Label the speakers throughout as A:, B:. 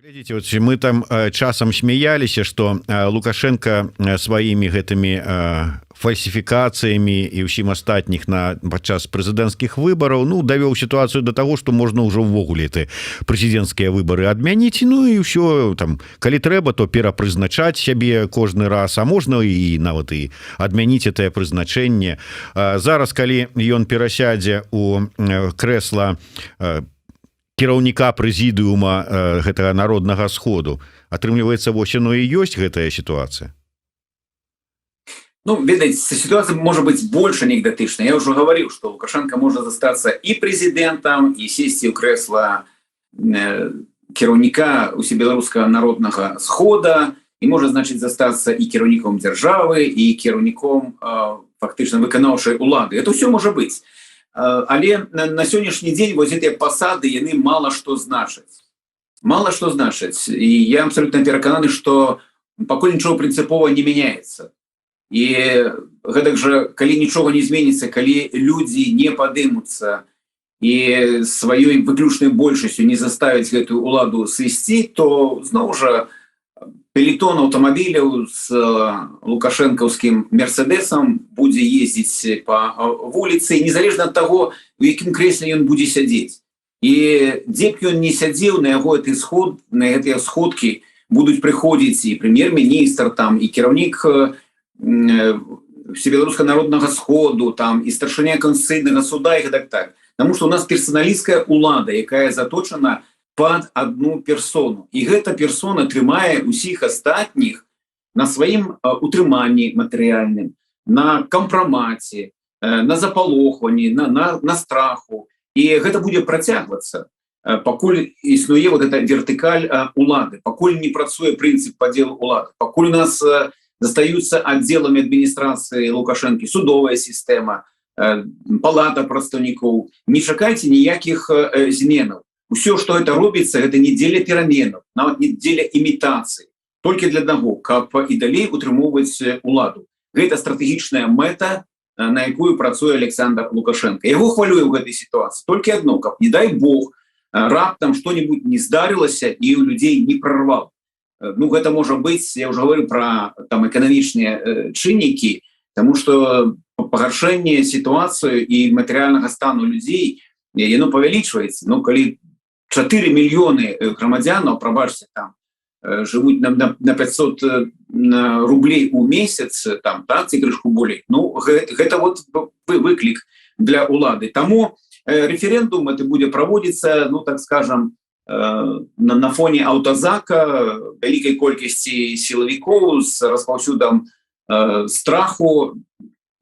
A: Глядзіце, вот мы там часам смяяліся, что Лукашенко сваімі гэтымі фальсіфікацыямі і ўсім астатніх падчас прэзідэнцкіх выбараў давёў сітуацыю до того, что можна ўжо ўвогуле прэзідэнцкія выбары адмяніць, і ўсё там, калі трэба, то перапрызначаць сябе кожны раз, а можна і нават і адмяніць гэтае прызначэнне. Зараз, калі ён перасядзе у крэсла кіраўніка прэзідыума гэтага народнага сходу, атрымліваецца, вось яно і ёсць гэтая сітуацыя.
B: Видите, ситуация может быть больше анекдотичной. Я уже говорил, что Лукашенко может остаться и президентом, и сесть у кресла кіраўніка усебеларускага народнага схода, и может, значит, застаться и кіраўніком державы, и кіраўніком фактично выканаўчай улады. Это все может быть. Але на сегодняшний день вот эти посады, яны мало что значат. Мало что значат. И я абсолютно перакананы, что пакуль ничего принципово не меняется. І гэтак жа, калі нічога не зменіцца, калі людзі не падымуцца і сваёй выключнай большасцю не заставіць гэтую уладу сысці, то зноў жа пелетон аўтамабіляў з лукашэнкаўскім мерседесам будзе ездзіць па вуліцы, незалежна ад таго, у якім крэсле ён будзе сядзець. І дзе б ён не сядзеў, на яго на гэтыя сходкі будуць прыходзіць і прэм'ер-міністр, там і кіраўнік всебеларускага народнага сходу, там і старшыня Конституцыйнага суда, і гэтак так. Таму што у нас персаналісцкая улада, якая заточана пад одну персону. І гэта персона трымае усіх астатніх на сваім утрыманні матэрыяльным, на кампрамаце, на запалохванні, на страху. І гэта будзе працягвацца, пакуль існуе вот эта вертыкаль улады, пакуль не працуе прынцып падзелу улады, пакуль у нас застаюцца аддзеламі адміністрацыі Лукашэнкі судовая сістэма, палата прадстаўнікоў. Не чакайце ніякіх зменаў. Усё, што это робіцца, гэта не дзеля пераменаў, нават не дзеля імітацыі, толькі для таго, каб і далей утрымоўваць уладу. Гэта стратэгічная мэта, на якую працуе Александр Лукашенко. Яго хвалюе ў гэтай сітуацыі толькі адно, каб, не дай Бог, раптам што-небудзь не здарылася і ў людзей не прарвала. Гэта можа быць, я уже говорю про там эканамічныя чыннікі, тому что пагаршэнне сітуацыю і матэрыяльнага стану людзей яно павялічваецца. Калі 4 мільёны грамадзянаў, прабачце, там жывуць на 500 рублей у месяц, там, так, ці крышку болей, гэта вот выклік для улады. Таму референдум это будзе праводзіцца, так скажем, на фоне аўтазака, вялікай колькасці сілавікоў з распаўсюдам страху.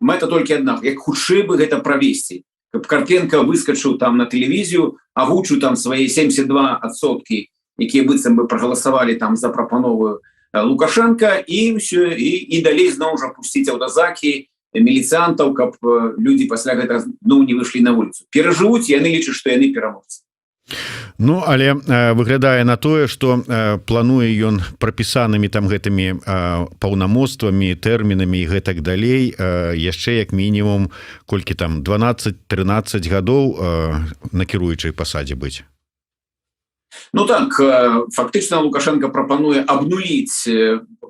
B: Мэта толькі адна, як хутчэй бы гэта правесці, каб Карпенко выскачыў там на тэлевізію, агучыў там свае 72%, якія быццам бы прагаласавалі там за прапанову Лукашенка, і ўсё, і далей зноў жа пусціць аўтазакі, міліцыянтаў, каб людзі пасля гэтага не выйшлі на вуліцу. Перажывуць, яны лічаць, што яны пераможцы.
A: Але выглядае на тое, што плануе ён прапісанымі там гэтымі паўнамоцтвамі, тэрмінамі і гэтак далей яшчэ як мінімум колькі там 12-13 гадоў на кіруючай пасадзе быць.
B: Так, фактычна Лукашенко прапануе абнуліць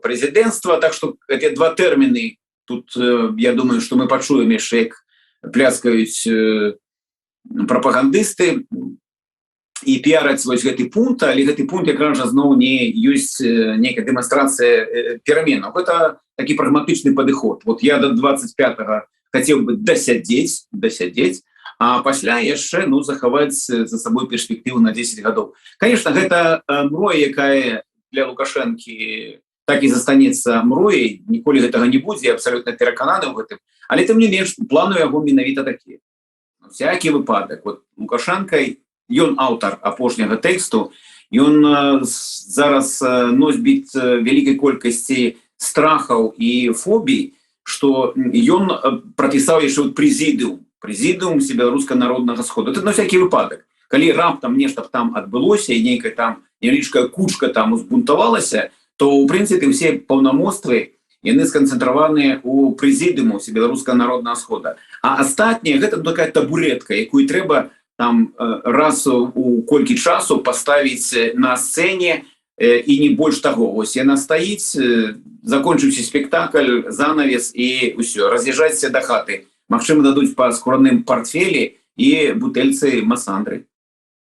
B: прэзідэнцтва, так што гэтыя два тэрміны тут, я думаю, што мы пачуем яшчэ, як пляскаюць прапагандысты і піараць вось гэты пункт, але гэты пункт якраз жа зноў не ёсць нейкая дэманстрацыя пераменаў. Гэта такі прагматычны падыход. Вот я до 25-го хацеў бы дасядзець, а пасля яшчэ захаваць за сабой перспектыву на 10 гадоў. Конечно, гэта мроя, якая для Лукашэнкі так і застанецца мрояй, ніколі гэтага не будзе, я абсалютна перакананы ў гэтым, але тым не менш планы яго менавіта такія. Всякі выпадак. Вот Лукашенко, ён аўтар апошняга тэксту, ён зараз носьбіт вялікай колькасці страхаў і фобій, што ён прапісаў яшчэ прэзідыум всебеларускага народнага сходу. Это на всякі выпадак. Калі раптам нешта там адбылося і нейкая там невялічкая кучка там узбунтавалася, то ў прынцыпе ўсе паўнамоцтвы яны сканцэнтраваныя ў прэзідыуму всебеларускага народнага схода. А астатняе гэта такая табуретка, якую трэба там раз у колькі часу поставіць на сцэне і не больш таго. Вось яна стаіць, закончыўся спектакль, занавес і ўсё, раз'язджайся да хаты. Магчыма, дадуць па скураным портфелі і бутэльцы масандры.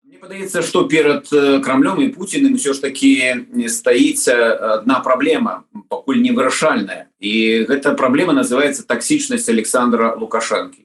B: Мне падаецца, што перад Крамлём і Пуціным ўсё ж такі стаіць адна праблема, пакуль не вырашальная. І гэта праблема называецца таксічнасць Александра Лукашэнкі,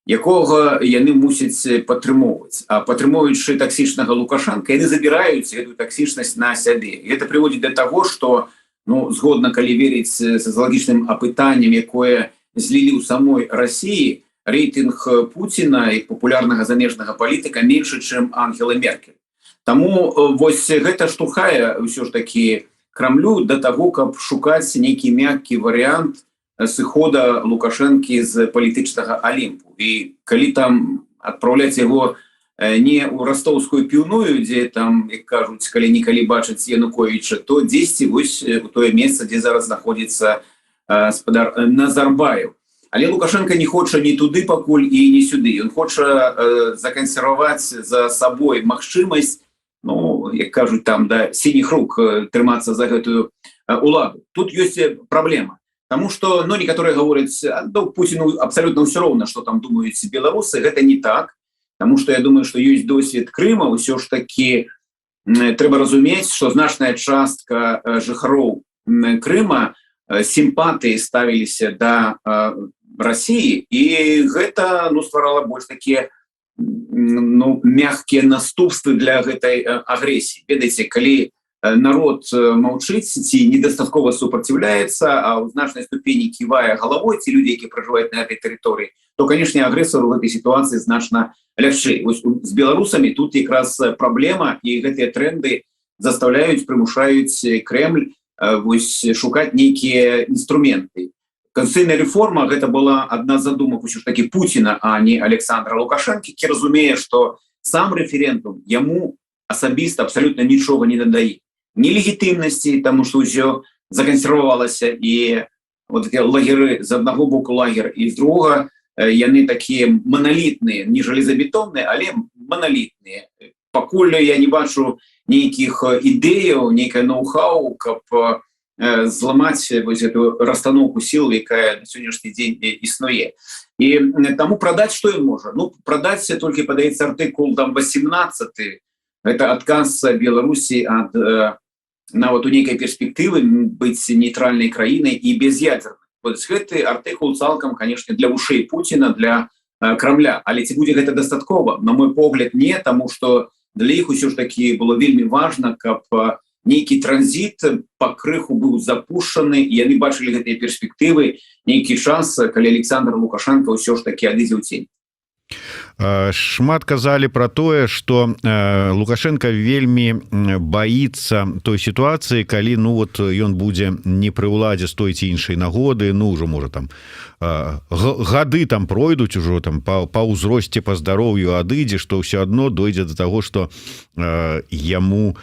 B: якога яны мусяць падтрымоўваць. А падтрымоўваючы таксічнага Лукашэнка, яны забіраюць гэтую таксічнасць на сябе. І гэта прыводзіць да таго, што, згодна, калі верыць сацыялагічным апытанням, якое злілі ў самой Расіі, рэйтынг Пуціна і папулярнага замежнага палітыка меншы, чым Ангела Меркель. Таму вось гэта штурхае ўсё ж такі Крамлю да таго, каб шукаць нейкі мяккі варыянт сыхода Лукашэнкі з палітычнага Алімпу. І калі там адпраўляць яго не ў растоўскую піўную, дзе там, як кажуць, калі-нікалі бачаць Януковіча, то дзесьці вось у тое месца, дзе зараз знаходзіцца гаспадар Назарбаев. Але Лукашенко не хоча ні туды пакуль і не сюды. Ён хоча закансерваваць за сабой магчымасць, як кажуць там, да сініх рук трымацца за гэтую уладу. Тут ёсць праблема. Таму што, некаторыя гавораць, Пуціну абсалютна ўсё роўна, што там думаюць беларусы, гэта не так. Таму што я думаю, што ёсць досвед Крыма, ўсё ж такі трэба разумець, што значная частка жыхароў Крыма сімпатыі ставіліся да Расіі, і гэта стварала больш такія мягкія наступствы для гэтай агрэсіі. Ведаеце, калі народ маўчыць ці недастаткова супраціўляецца, а ў значнай ступені ківае галавой ці людзі, які пражываюць на гэтай тэрыторыі, то, канешне, агрэсару ў гэтай сітуацыі значна лягчэй. Вось з беларусамі тут якраз праблема, і гэтыя тренды заставляюць, прымушаюць Кремль вось шукаць нейкія інструменты. Конституцыйная рэформа гэта была адна з задумак усё ж такі Пуціна, а не Александра Лукашэнкі, які разумее, што сам рэферэндум яму асабіста абсалютна нічога не дадае. Ні легітымнасці, таму што ўсё закансервавалася, і вот такія лагеры з аднаго боку лагер, і з другога яны такія маналітныя, не жалезабетонныя, але маналітныя. Пакуль я не бачу нейкіх ідэяў, нейкае ноу-хау, каб зламаць вось эту расстаноўку сіл, якая на сённяшні дзень існуе. І таму прадаць што ён можа? Прадаць толькі, падаецца, артыкул там 18. Гэта адказ Беларусі ад нават у нейкай перспектывы быць нейтральнай краінай і без ядзерных. Вось гэты артыкул цалкам, канешне, для вушэй Пуціна, для Крамля. Але ці будзе гэта дастаткова? На мой погляд, не, таму што для іх усё ж такі было вельмі важна, каб нейкі транзіт пакрыху быў запушчаны, і яны бачылі гэтыя перспектывы нейкі час, калі Александр Лукашенко ўсё ж такі адыдзе ў цень.
A: Шмат казалі про тое, што Лукашенко вельмі баіцца той сітуацыі, калі ён будзе не пры ўладзе з той ці іншай нагоды, ўжо можа там гады там пройдуць ужо там па ўзросце, па здароўю адыдзе, што ўсё адно дойдзе до таго, што яму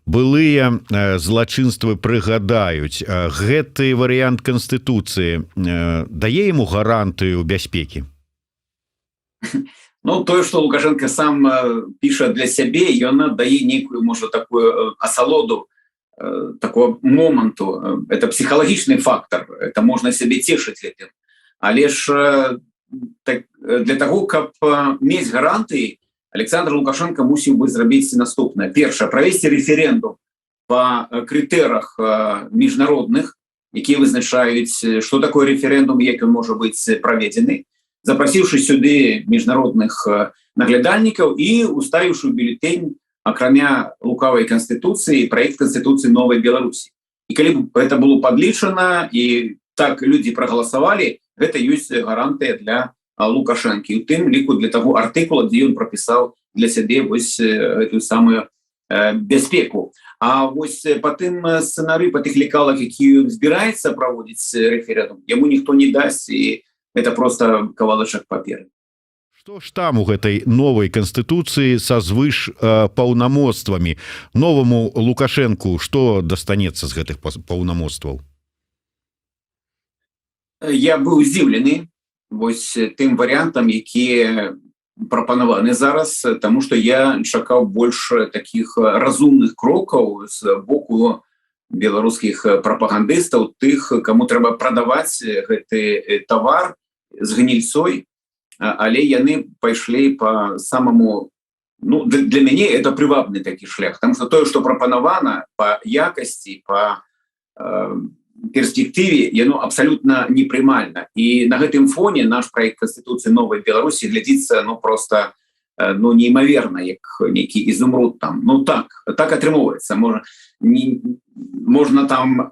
A: былыя злачынствы прыгадаюць. Гэты варыянт канстытуцыі дае яму гарантыю бяспекі?
B: Тое, што Лукашенко сам піша для сябе, ён дае нейкую, можа, такую асалоду такого моманту. Это псіхалагічны фактор, это можна сябе цешыць гэтым. Але ж для таго, каб мець гарантыі, Александр Лукашенко мусіў бы зрабіць наступнае. Першае, правесці рэферэндум па крытэрах міжнародных, якія вызначаюць, што такое рэферэндум, як ён можа быць праведзены, запрасіўшы сюды міжнародных наглядальнікаў і уставіўшы ў бюлетень, акрамя лукавай канстытуцыі, праект канстытуцыі новай Беларусі. І калі б гэта было падлічана, і так людзі прагаласавалі, гэта ёсць гарантыя для Лукашэнкі, у тым ліку для таго артыкула, дзе ён прапісаў для сябе вось гэтую самую бяспеку. А вось па тым сцэнарыі, па тых лекалах, які ён збіраецца праводзіць рэферэндум, яму ніхто не дасць, і это просто кавалачак паперы.
A: Што ж там у гэтай новай канстытуцыі са звыш паўнамоцтвамі? Новаму Лукашэнку што дастанецца з гэтых паўнамоцтваў?
B: Я быў здзіўлены вось тым варыянтам, які прапанаваны зараз, тому что я чакаў больше таких разумных крокаў з боку беларускіх прапагандыстаў, тых, кому трэба прадаваць гэты тавар з гнільцой, але яны пайшлі по самому, ну, для мяне это прывабны такі шлях, потому что тое, что прапанавана по якасці, по перспектыве, яно абсолютно непрымальна. І на гэтым фоне наш проект Конституции Новой Беларуси глядзіцца, ну, просто, ну, неимоверно, як нейкі изумруд там. Ну, так атрымоўваецца. Можно там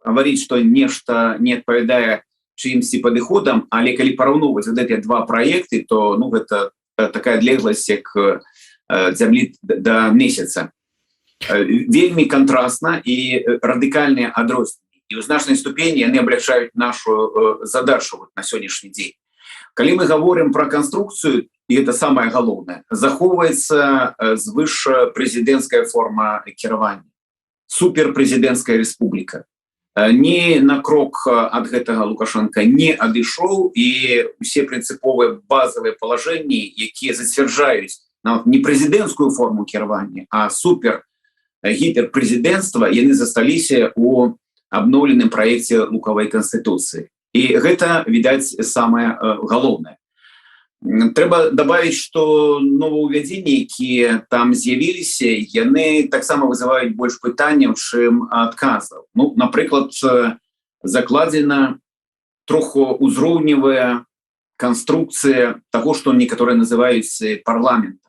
B: говорить, что нешта не адпавядае чыімсьці падыходам, але калі параўноўваць вот эти два проекты, то, ну, это такая адлегласць, як зямлі до месяца. Вельмі контрастна і радыкальныя адрозненні. І ў значнай ступені яны аблягчаюць нашу задачу вот на сённяшні дзень. Калі мы говорим про конструкцию, и это самое галоўнае, захоўваецца звышпрэзідэнцкая форма кіравання. Суперпрэзідэнцкая рэспубліка. Ні на крок ад гэтага Лукашенко не адышоў, і усе прынцыповыя базавыя палажэнні, якія зацвярджаюць не прэзідэнцкую форму кіравання, а супер гіперпрэзідэнцтва, яны засталіся ў абноўленым праекце Лукавай Конституцыі. І гэта, відаць, самае галоўнае. Трэба добавить, что новаўвядзенні, якія там з'явіліся, яны таксама вызываюць больш пытанняў, чым адказаў. Ну, напрыклад, закладзена трохузроўневая конструкцыя таго, што некаторыя называюць парламентам.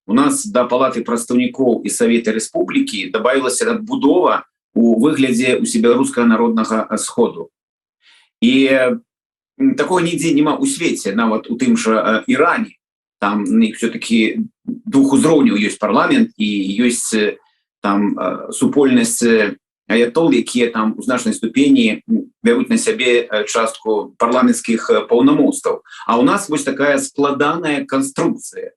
B: У нас до Палаты прадстаўнікоў і Савета Рэспублікі добавілася адбудова у выглядзе усебеларускага народнага сходу. І такого нідзе няма ў свеце, нават у тым жа Іране. Там все-таки двухузроўняў ёсць парламент і ёсць там супольнасць аятол, якія там у значнай ступені бяруць на сябе частку парламенцкіх паўнамоцтваў. А у нас вось такая складаная конструкцыя.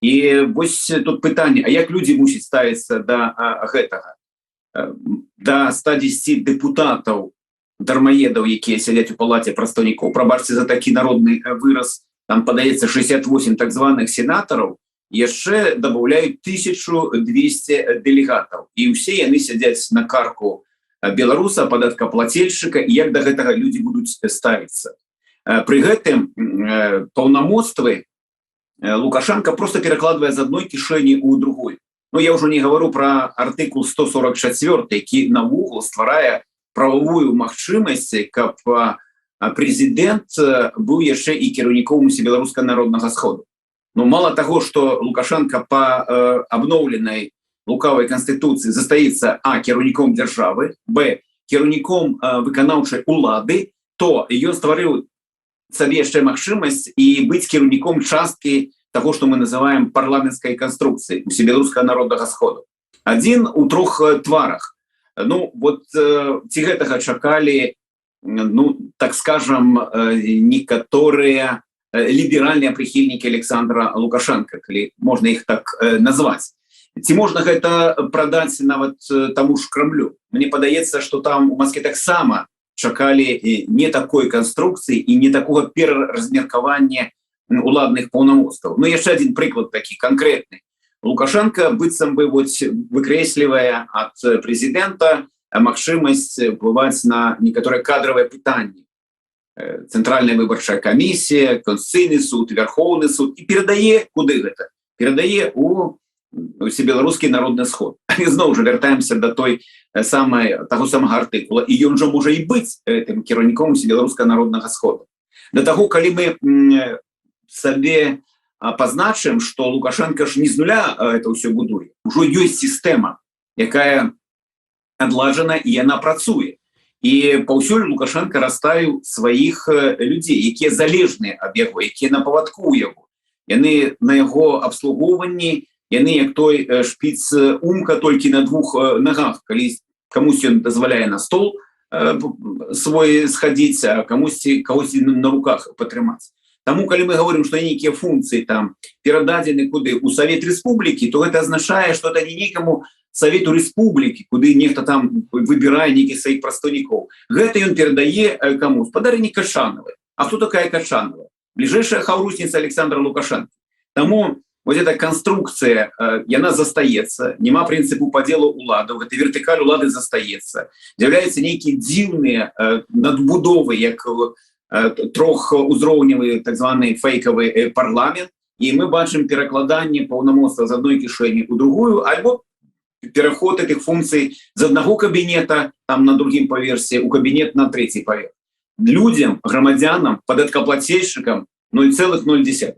B: І вось тут пытанне, а як людзі мусяць ставіцца да гэтага? Да 110 депутатаў дармаедаў, якія сядзяць у палаце прадстаўнікоў, прабачце за такі народны выраз, там падаецца 68 так званых сенатараў, яшчэ дабаўляюць 1200 дэлегатаў. І ўсе яны сядзяць на карку беларуса, падаткаплацельшчыка, і як да гэтага людзі будуць ставіцца. Пры гэтым паўнамоцтвы Лукашенко просто перакладвае з адной кішэні ў другой. Ну, я ўжо не говорю про артыкул 144, які навогул стварае правовую магчымасць, каб прэзідэнт быў яшчэ і кіраўніком усебеларускага народнага сходу. Ну, мало того, что Лукашенко по обновленной Лукавой Конституции застаецца кіраўніком державы, кіраўніком выканаўчай улады, то ён стварыў сабе яшчэ магчымасць і быць кіраўніком часткі того, что мы называем парламенцкай конструкцией усебеларускага народнага сходу. Один у трох тварах. Ну, вот ці гэтага чакалі, ну, так скажем, некаторыя ліберальныя прыхільнікі Александра Лукашенко, калі можна іх так назваць. Ці можна гэта прадаць нават таму ж Крамлю? Мне падаецца, што там у Москве таксама чакалі не такой конструкцыі і не такога пераразмеркавання уладных паўнамоцтваў. Ну, яшчэ один прыклад такі канкрэтны. Лукашенко быццам бы выкрэслівае ад прэзідэнта магчымасць ўплываць на некаторыя кадравыя пытанні. Цэнтральная выбарчая камісія, Конституцыйны суд, Верховны суд, і перадае куды гэта? Перадае у усебеларускі народны сход. І зноў жа вяртаемся да таго самага артыкула, і ён жа можа і быць гэтым кіраўніком усебеларускага народнага сходу. Да таго, калі мы сабе пазначым, што Лукашенко ж не з нуля это ўсё будуе. Ужо ёсць сістэма, якая адладжана, і яна працуе. І паўсюль Лукашенко расставіў сваіх людзей, якія залежныя ад яго, якія на павадку ў яго. Яны на яго абслугоўванні, яны як той шпіц умка толькі на двух нагах, калі камусьці ён дазваляе на стол свой схадзіць, а камусьці на руках патрымаць. Таму, калі мы говорим, што нейкія функцыі там перададзены куды у Савет Рэспублікі, то гэта азначае, што это не нейкаму Савету Рэспублікі, куды нехта там выбірае нейкіх сваіх прадстаўнікоў. Гэта ён перадае каму? Спадарыні Качановай. А хто такая Качанова? ближайшая хаўрусніца Александра Лукашенко. Таму вот эта конструкция, яна застаецца, няма прынцыпу падзелу уладаў, гэта вертыкаль улады застаецца. З'яўляюцца нейкія дзіўныя надбудовы, як трохузроўневы так званы фейкавы парламент, і мы бачым перакладанне паўнамоцтва з адной кішэні у другую, альбо пераход этих функций з аднаго кабінета там на другім паверсе у кабінет на трэці паверх. Людям, грамадзянам, падаткаплацельшчыкам 0,0.